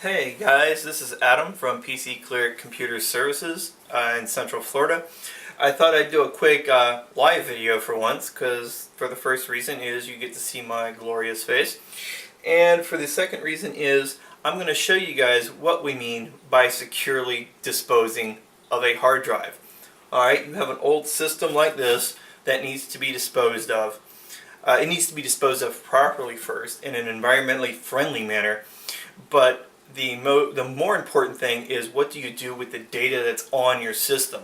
Hey guys, this is Adam from PC Cleric Computer Services in Central Florida. I thought I'd do a quick live video for once, because for the first reason is you get to see my glorious face. And for the second reason is I'm going to show you guys what we mean by securely disposing of a hard drive. Alright, you have an old system like this that needs to be disposed of. It needs to be disposed of properly first in an environmentally friendly manner, but the more important thing is, what do you do with the data that's on your system?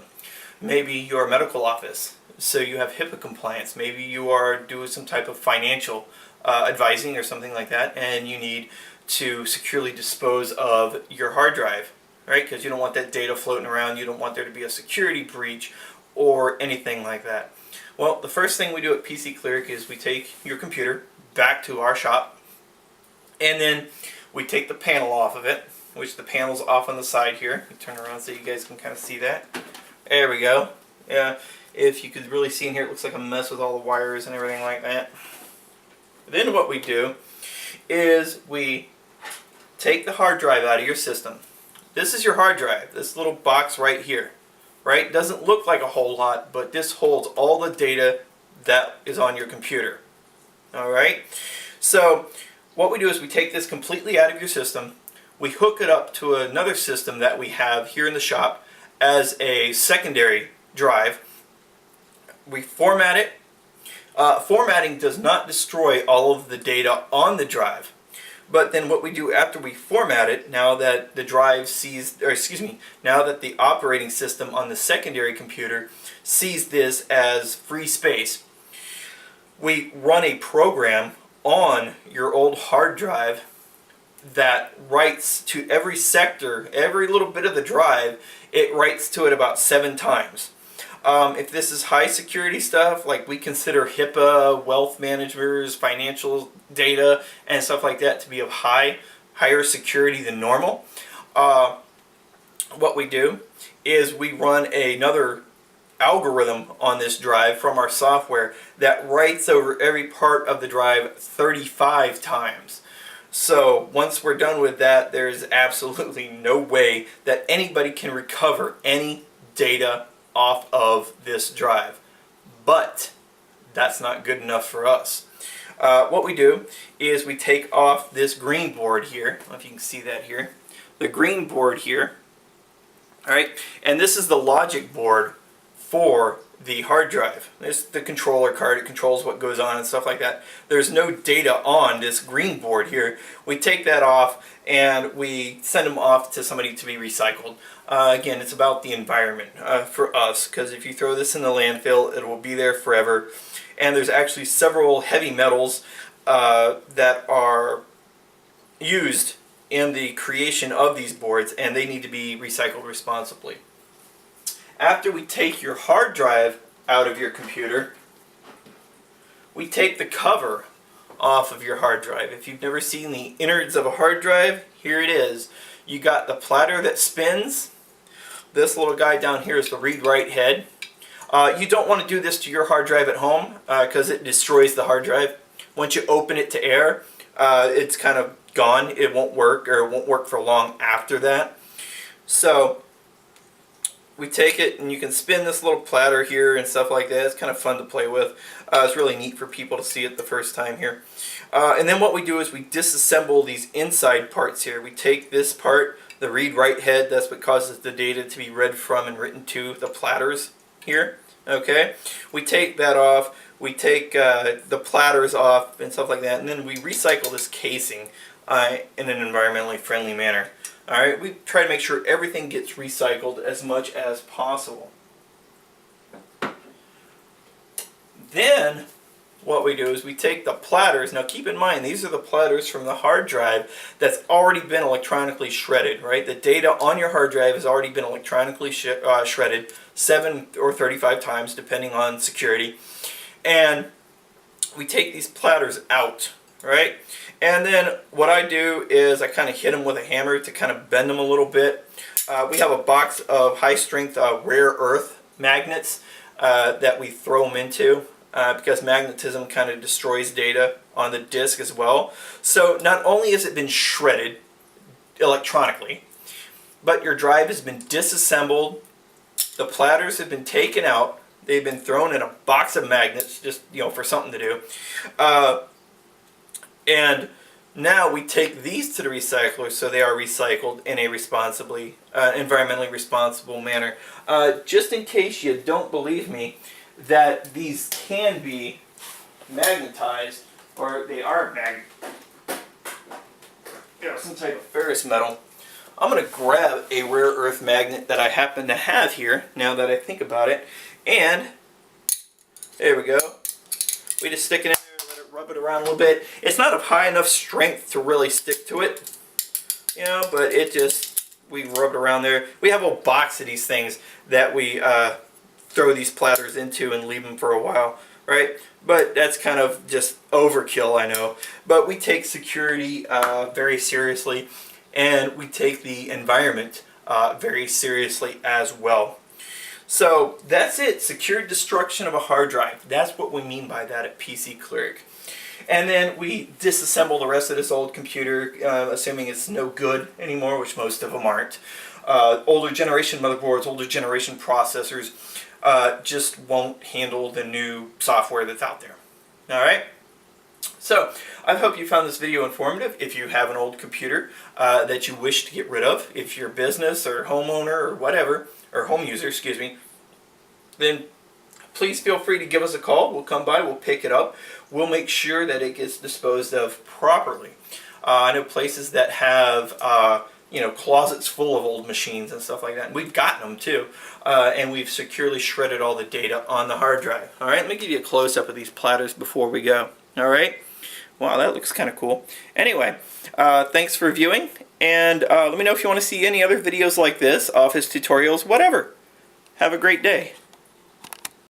Maybe you're a medical office, so you have HIPAA compliance. Maybe you are doing some type of financial advising or something like that, and you need to securely dispose of your hard drive, right? Because you don't want that data floating around. You don't want there to be a security breach or anything like that. Well, the first thing we do at PC Cleric is we take your computer back to our shop, and then we take the panel off of it, which the panel's off on the side here. Turn around so you guys can kind of see that. There we go. Yeah, if you could really see in here, it looks like a mess with all the wires and everything like that. Then what we do is we take the hard drive out of your system. This is your hard drive, this little box right here. Right? Doesn't look like a whole lot, but this holds all the data that is on your computer. Alright? So what we do is we take this completely out of your system, we hook it up to another system that we have here in the shop as a secondary drive. We format it. Formatting does not destroy all of the data on the drive, but then what we do after we format it, now that the drive sees, or excuse me, now that the operating system on the secondary computer sees this as free space, we run a program on your old hard drive that writes to every sector, every little bit of the drive. It writes to it about 7 times. If this is high security stuff, like we consider HIPAA, wealth managers, financial data, and stuff like that to be of higher security than normal, what we do is we run another algorithm on this drive from our software that writes over every part of the drive 35 times. So once we're done with that, there's absolutely no way that anybody can recover any data off of this drive. But that's not good enough for us. What we do is we take off this green board here. I don't know if you can see that here. The green board here. Alright, and this is the logic board for the hard drive. There's the controller card, it controls what goes on and stuff like that. There's no data on this green board here. We take that off and we send them off to somebody to be recycled. Again, it's about the environment for us, because if you throw this in the landfill, it will be there forever. And there's actually several heavy metals that are used in the creation of these boards, and they need to be recycled responsibly. After we take your hard drive out of your computer, we take the cover off of your hard drive. If you've never seen the innards of a hard drive, here it is. You got the platter that spins. This little guy down here is the read-write head. You don't want to do this to your hard drive at home because it destroys the hard drive. Once you open it to air, it's kind of gone. It won't work, or it won't work for long after that. So we take it, and you can spin this little platter here and stuff like that. It's kind of fun to play with. It's really neat for people to see it the first time here. And then what we do is we disassemble these inside parts here. We take this part, the read-write head, that's what causes the data to be read from and written to the platters here. Okay, we take that off. We take the platters off and stuff like that, and then we recycle this casing in an environmentally friendly manner. Alright, we try to make sure everything gets recycled as much as possible. Then, what we do is we take the platters. Now keep in mind, these are the platters from the hard drive that's already been electronically shredded, right? The data on your hard drive has already been electronically shredded 7 or 35 times, depending on security. And we take these platters out, right? And then what I do is I kind of hit them with a hammer to kind of bend them a little bit. We have a box of high-strength rare earth magnets that we throw them into because magnetism kind of destroys data on the disk as well. So not only has it been shredded electronically. But your drive has been disassembled. The platters have been taken out. They've been thrown in a box of magnets, just for something to do. And now we take these to the recycler, so they are recycled in a environmentally responsible manner. Just in case you don't believe me, that these can be magnetized, or they are some type of ferrous metal. I'm going to grab a rare earth magnet that I happen to have here, now that I think about it, and there we go. We just stick it in there, let it rub it around a little bit. It's not of high enough strength to really stick to it, but we rub it around there. We have a box of these things that we throw these platters into and leave them for a while, right? But that's kind of just overkill, I know. But we take security very seriously, and we take the environment very seriously as well. So that's it, secure destruction of a hard drive. That's what we mean by that at PC Cleric. And then we disassemble the rest of this old computer, assuming it's no good anymore, which most of them aren't. Older generation motherboards, older generation processors just won't handle the new software that's out there. Alright? So, I hope you found this video informative. If you have an old computer that you wish to get rid of, if you're a business or homeowner or whatever, or home user, excuse me, then please feel free to give us a call. We'll come by, we'll pick it up. We'll make sure that it gets disposed of properly. I know places that have closets full of old machines and stuff like that. And we've gotten them too. And we've securely shredded all the data on the hard drive. Alright, let me give you a close-up of these platters before we go. Alright? Wow, that looks kind of cool. Anyway, thanks for viewing, and let me know if you want to see any other videos like this, office tutorials, whatever. Have a great day.